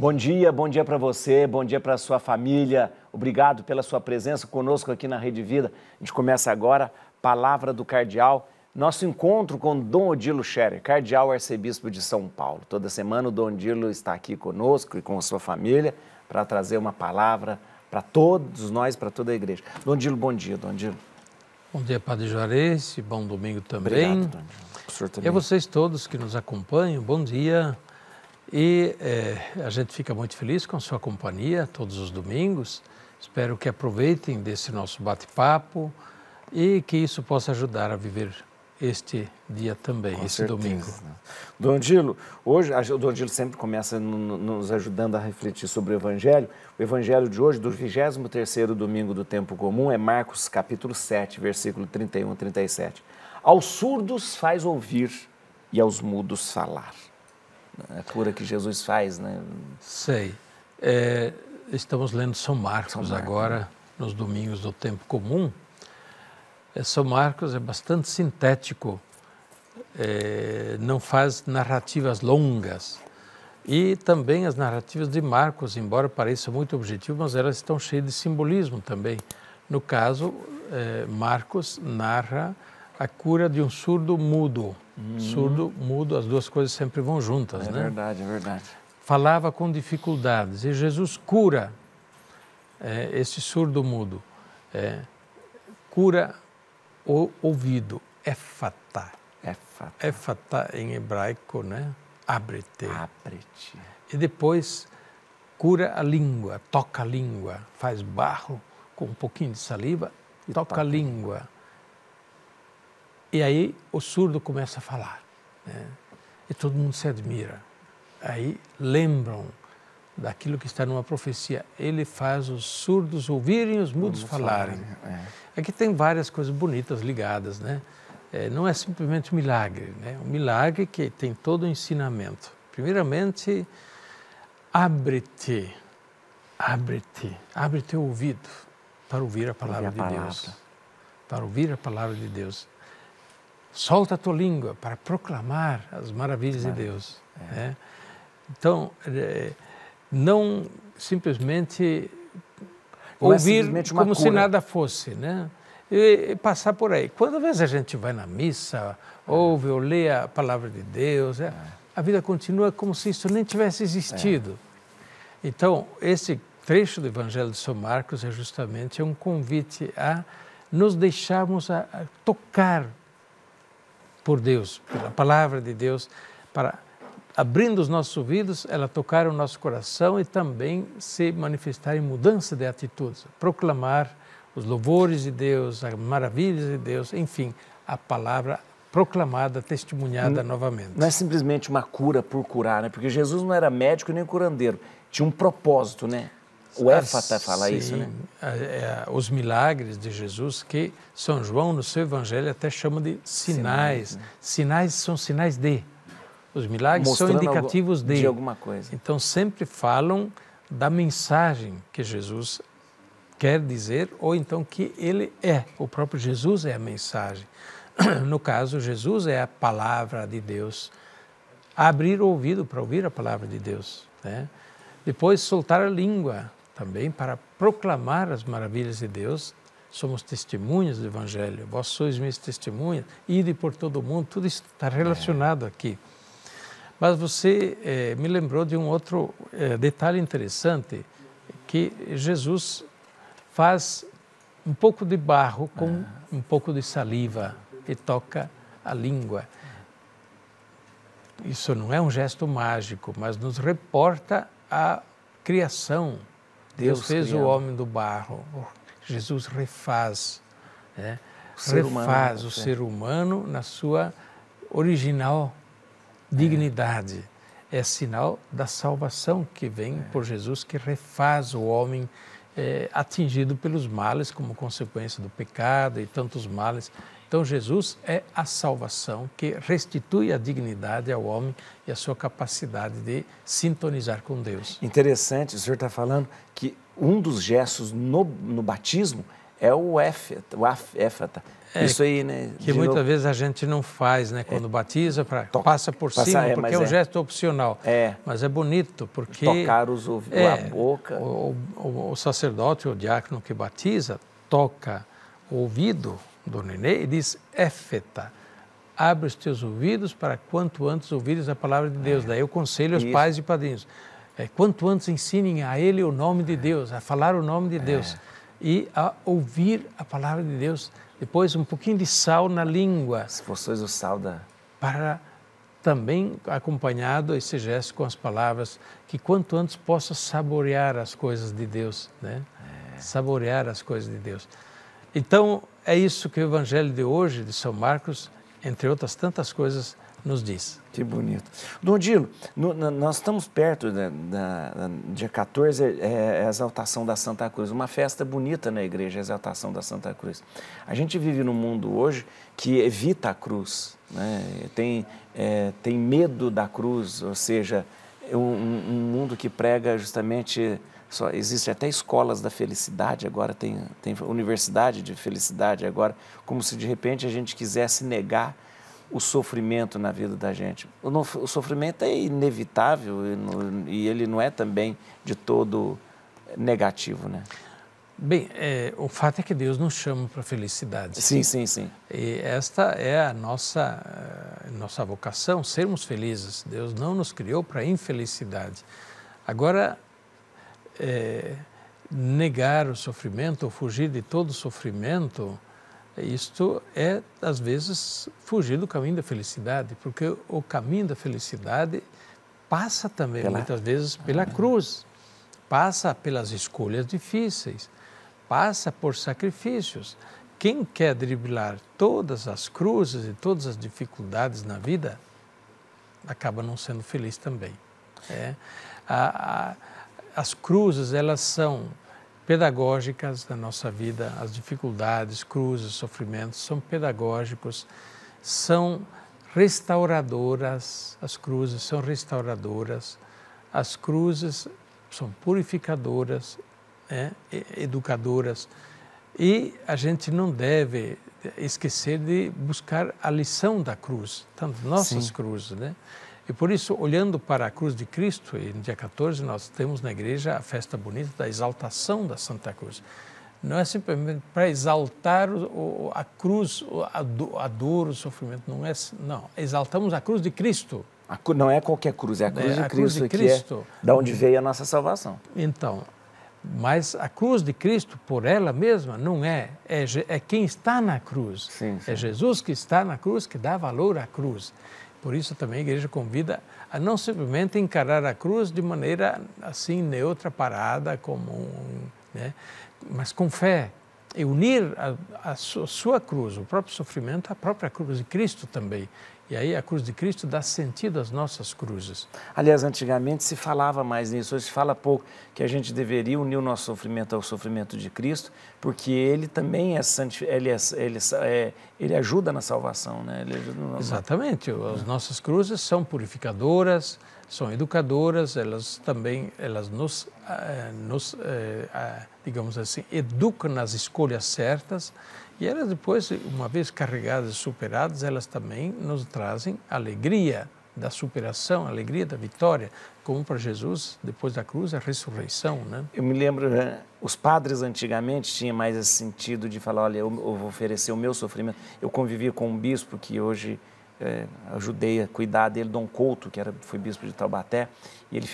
Bom dia para você, bom dia para a sua família. Obrigado pela sua presença conosco aqui na Rede Vida. A gente começa agora, Palavra do Cardeal, nosso encontro com Dom Odilo Scherer, Cardeal Arcebispo de São Paulo. Toda semana o Dom Odilo está aqui conosco e com a sua família para trazer uma palavra para todos nós, para toda a igreja. Dom Odilo, bom dia, Dom Odilo. Bom dia, Padre Juarez, bom domingo também. Obrigado, Dom Odilo. O senhor também. E a vocês todos que nos acompanham, bom dia. E a gente fica muito feliz com a sua companhia todos os domingos. Espero que aproveitem desse nosso bate-papo e que isso possa ajudar a viver este dia também, Com esse certeza. domingo. Dom Odilo, hoje o Dom Odilo sempre começa nos ajudando a refletir sobre o Evangelho. O Evangelho de hoje, do 23º domingo do tempo comum, é Marcos capítulo 7, versículo 31 e 37. Aos surdos faz ouvir e aos mudos falar. A cura que Jesus faz, né? Sei. Estamos lendo São Marcos agora, nos domingos do tempo comum. São Marcos é bastante sintético, não faz narrativas longas. E também as narrativas de Marcos, embora pareçam muito objetivas, mas elas estão cheias de simbolismo também. No caso, Marcos narra a cura de um surdo mudo. Surdo, mudo, as duas coisas sempre vão juntas, né? É verdade, é verdade. Falava com dificuldades e Jesus cura esse surdo mudo. Cura o ouvido, éfata. Éfata em hebraico, né? Abre-te. Abre-te. E depois cura a língua, toca a língua, faz barro com um pouquinho de saliva, toca a língua. E aí o surdo começa a falar, né? E todo mundo se admira. Aí lembram daquilo que está numa profecia. Ele faz os surdos ouvirem e os mudos falarem. Aqui tem várias coisas bonitas ligadas, né? Não é simplesmente um milagre, né? Um milagre que tem todo o ensinamento. Primeiramente, abre-te o ouvido para ouvir a palavra de Deus. Para ouvir a palavra de Deus. Solta a tua língua para proclamar as maravilhas de Deus. Né? Então, não simplesmente ouvir como se nada fosse, né? E passar por aí. Quando às vezes a gente vai na missa, ouve ou lê a palavra de Deus, a vida continua como se isso nem tivesse existido. Então, esse trecho do Evangelho de São Marcos é justamente um convite a nos deixarmos a tocar por Deus, pela palavra de Deus, para, abrindo os nossos ouvidos, ela tocar o nosso coração e também se manifestar em mudança de atitudes, proclamar os louvores de Deus, as maravilhas de Deus, enfim, a palavra proclamada, testemunhada novamente. Não é simplesmente uma cura por curar, né? Porque Jesus não era médico nem curandeiro, tinha um propósito, né? O éfata fala isso, né? Os milagres de Jesus, que São João, no seu evangelho, até chama de sinais. Sinais são sinais de. Os milagres mostrando são indicativos de alguma coisa. Então, sempre falam da mensagem que Jesus quer dizer, ou então que ele é. O próprio Jesus é a mensagem. No caso, Jesus é a palavra de Deus. Abrir o ouvido para ouvir a palavra de Deus, né? Depois, soltar a língua, também para proclamar as maravilhas de Deus. Somos testemunhas do Evangelho, vós sois minhas testemunhas, ide por todo o mundo, tudo isso está relacionado aqui. Mas você me lembrou de um outro detalhe interessante, que Jesus faz um pouco de barro com um pouco de saliva e toca a língua. Isso não é um gesto mágico, mas nos reporta a criação. Deus fez o homem do barro. Jesus refaz, né? Refaz o ser humano na sua original dignidade. É sinal da salvação que vem por Jesus, que refaz o homem atingido pelos males como consequência do pecado e tantos males. Então, Jesus é a salvação que restitui a dignidade ao homem e a sua capacidade de sintonizar com Deus. Interessante, o senhor está falando que um dos gestos no batismo é o éfata. Isso aí, né? Que muitas vezes a gente não faz, né? Quando batiza, passa por cima, porque é um gesto opcional. Mas é bonito, porque... Tocar a boca. O sacerdote, o diácono que batiza, toca o ouvido do nenê e diz, éfeta, abre os teus ouvidos para quanto antes ouvires a palavra de Deus. Daí eu aconselho aos pais e padrinhos, quanto antes ensinem a ele o nome de Deus, a falar o nome de Deus e a ouvir a palavra de Deus. Depois, um pouquinho de sal na língua. Se fosse o sal da... Para também, acompanhado esse gesto com as palavras, que quanto antes possa saborear as coisas de Deus, né? Saborear as coisas de Deus. Então, é isso que o Evangelho de hoje, de São Marcos, entre outras tantas coisas, nos diz. Que bonito. Dom Odilo, nós estamos perto dia 14, é a exaltação da Santa Cruz, uma festa bonita na igreja, a exaltação da Santa Cruz. A gente vive num mundo hoje que evita a cruz, né? Tem medo da cruz, ou seja, um mundo que prega justamente... Existe até escolas da felicidade agora, tem universidade de felicidade agora, como se de repente a gente quisesse negar o sofrimento na vida da gente. O sofrimento é inevitável e ele não é também de todo negativo, né? Bem, o fato é que Deus nos chama para a felicidade. Sim, sim, sim. E esta é a nossa vocação, sermos felizes. Deus não nos criou para a infelicidade. Agora, negar o sofrimento ou fugir de todo sofrimento, isto é, às vezes, fugir do caminho da felicidade, porque o caminho da felicidade passa também, muitas vezes, pela cruz, passa pelas escolhas difíceis, passa por sacrifícios. Quem quer driblar todas as cruzes e todas as dificuldades na vida, acaba não sendo feliz também. As cruzes, elas são pedagógicas na nossa vida, as dificuldades, cruzes, sofrimentos, são pedagógicos, são restauradoras, as cruzes são restauradoras, as cruzes são purificadoras, educadoras, e a gente não deve esquecer de buscar a lição da cruz, tanto nossas cruzes, né? E por isso, olhando para a cruz de Cristo, e no dia 14 nós temos na igreja a festa bonita da exaltação da Santa Cruz. Não é simplesmente para exaltar a cruz, a dor, o sofrimento, não. Exaltamos a cruz de Cristo. Não é qualquer cruz, é a cruz de Cristo, cruz de Cristo, que é da onde veio a nossa salvação. Então, mas a cruz de Cristo, por ela mesma, não é quem está na cruz. Sim. É Jesus que está na cruz, que dá valor à cruz. Por isso também a igreja convida a não simplesmente encarar a cruz de maneira assim neutra, parada, comum, né? Mas com fé, e unir a sua cruz, o próprio sofrimento, à própria cruz de Cristo também. E aí a cruz de Cristo dá sentido às nossas cruzes. Aliás, antigamente se falava mais nisso, hoje se fala pouco, que a gente deveria unir o nosso sofrimento ao sofrimento de Cristo, porque ele também ele ajuda na salvação, né? Exatamente, as nossas cruzes são purificadoras, são educadoras, elas nos digamos assim, educam nas escolhas certas, e elas depois, uma vez carregadas e superadas, elas também nos trazem alegria da superação, alegria da vitória, como para Jesus, depois da cruz, a ressurreição, né? Eu me lembro, os padres antigamente tinham mais esse sentido de falar, olha, eu vou oferecer o meu sofrimento. Eu convivia com um bispo que hoje ajudei a cuidar dele, Dom Couto, que foi bispo de Taubaté, e ele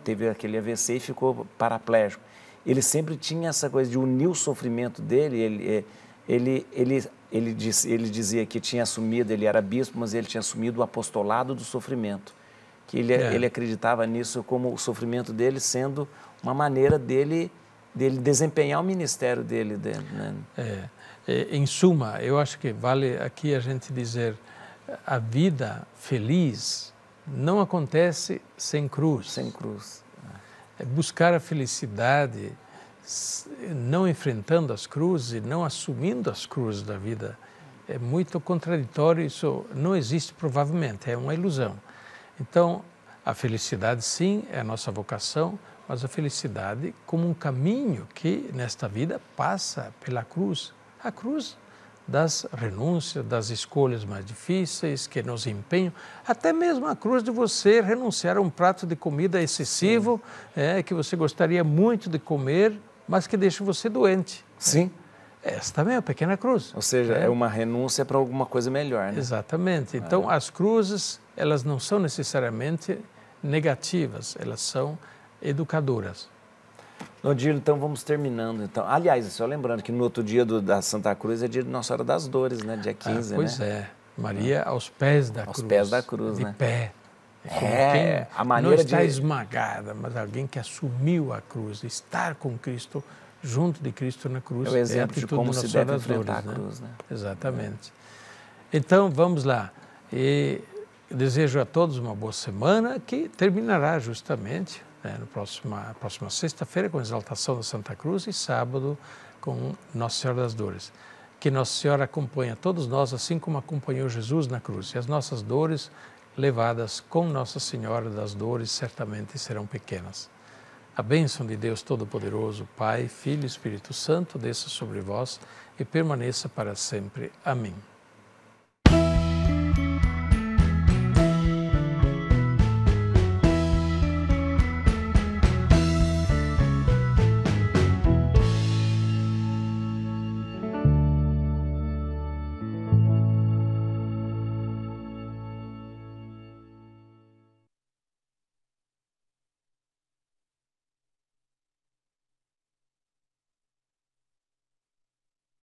teve aquele AVC e ficou paraplégico. Ele sempre tinha essa coisa de unir o sofrimento dele. Ele dizia que tinha assumido, ele era bispo, mas ele tinha assumido o apostolado do sofrimento. Que ele acreditava nisso como o sofrimento dele sendo uma maneira dele desempenhar o ministério dele. Né? Em suma, eu acho que vale aqui a gente dizer, a vida feliz não acontece sem cruz. Sem cruz. Buscar a felicidade não enfrentando as cruzes e não assumindo as cruzes da vida é muito contraditório, isso não existe provavelmente, é uma ilusão. Então, a felicidade sim é a nossa vocação, mas a felicidade como um caminho que nesta vida passa pela cruz. A cruz das renúncias, das escolhas mais difíceis que nos empenham, até mesmo a cruz de você renunciar a um prato de comida excessivo, que você gostaria muito de comer, mas que deixa você doente. Sim. Essa também é uma pequena cruz. Ou seja, é uma renúncia para alguma coisa melhor, né? Exatamente. Então, as cruzes, elas não são necessariamente negativas, elas são educadoras. Odilo, então vamos terminando. Então, aliás, só lembrando que no outro dia da Santa Cruz é dia de Nossa Senhora das Dores, né? Dia 15, pois é. Maria aos pés da cruz. Aos pés da cruz, de né? pé. A maneira não está esmagada, mas alguém que assumiu a cruz, estar com Cristo, junto de Cristo na cruz. É o exemplo de como se deve enfrentar a cruz, né? Exatamente. Então, vamos lá. E desejo a todos uma boa semana, que terminará justamente na próxima sexta-feira com a exaltação da Santa Cruz e sábado com Nossa Senhora das Dores. Que Nossa Senhora acompanhe todos nós, assim como acompanhou Jesus na cruz. E as nossas dores levadas com Nossa Senhora das Dores certamente serão pequenas. A bênção de Deus Todo-Poderoso, Pai, Filho e Espírito Santo, desça sobre vós e permaneça para sempre. Amém.